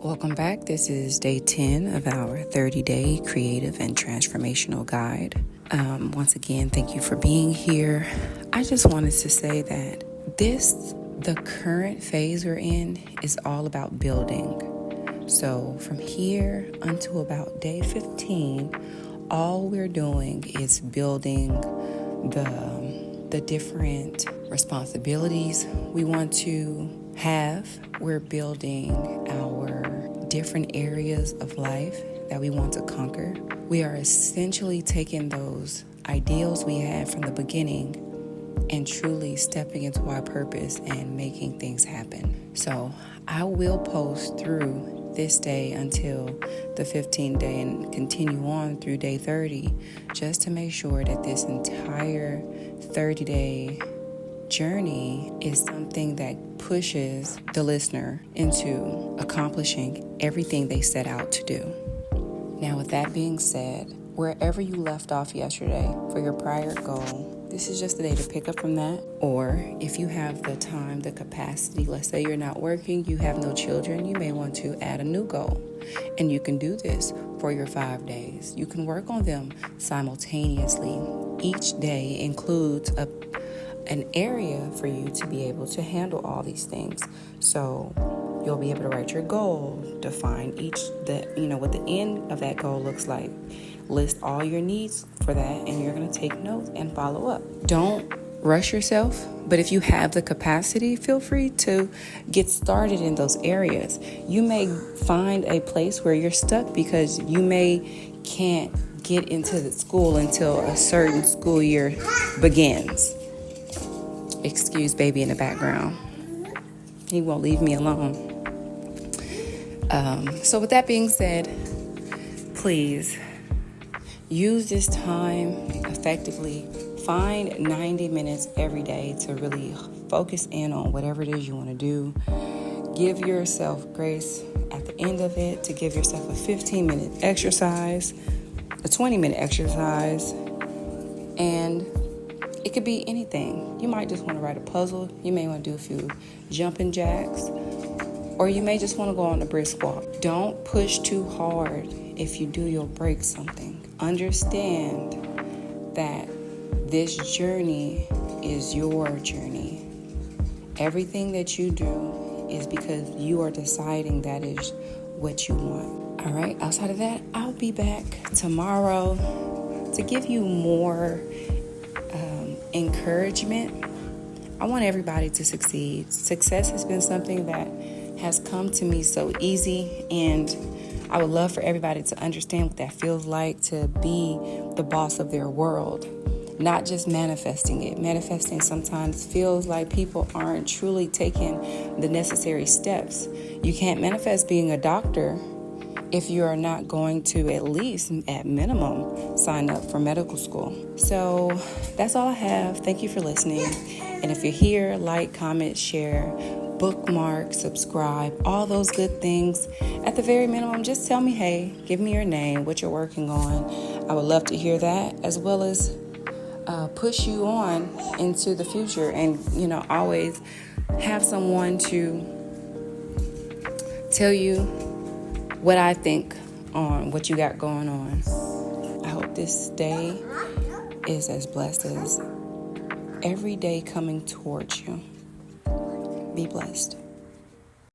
Welcome back. This is day 10 of our 30-day creative and transformational guide. Once again, thank you for being here. I just wanted to say that the current phase we're in is all about building. So from here until about day 15, all we're doing is building the different responsibilities we want to have. We're building our different areas of life that we want to conquer. We are essentially taking those ideals we had from the beginning and truly stepping into our purpose and making things happen. So I will post through this day until the 15th day and continue on through day 30 just to make sure that this entire 30-day journey is something that pushes the listener into accomplishing everything they set out to do. Now, with that being said, wherever you left off yesterday for your prior goal, this is just a day to pick up from that. Or if you have the time, the capacity, let's say you're not working, you have no children, you may want to add a new goal. And you can do this for your 5 days. You can work on them simultaneously. Each day includes an area for you to be able to handle all these things. So you'll be able to write your goal, define what the end of that goal looks like. List all your needs for that, and you're going to take notes and follow up. Don't rush yourself, but if you have the capacity, feel free to get started in those areas. You may find a place where you're stuck because you can't get into the school until a certain school year begins. Excuse baby in the background. He won't leave me alone. So with that being said, please use this time effectively. Find 90 minutes every day to really focus in on whatever it is you want to do. Give yourself grace at the end of it to give yourself a 15-minute exercise, a 20-minute exercise, and it could be anything. You might just want to write a puzzle. You may want to do a few jumping jacks, or you may just want to go on a brisk walk. Don't push too hard. If you do, you'll break something. Understand that this journey is your journey. Everything that you do is because you are deciding that is what you want. All right, outside of that, I'll be back tomorrow to give you more encouragement. I want everybody to succeed. Success has been something that has come to me so easy, and I would love for everybody to understand what that feels like to be the boss of their world, not just manifesting it. Manifesting sometimes feels like people aren't truly taking the necessary steps. You can't manifest being a doctor if you are not going to at least, at minimum, sign up for medical school. So that's all I have. Thank you for listening. And if you're here, like, comment, share, bookmark, subscribe, all those good things. At the very minimum, just tell me, hey, give me your name, what you're working on. I would love to hear that, as well as push you on into the future and, always have someone to tell you what I think on what you got going on. I hope this day is as blessed as every day coming towards you. Be blessed.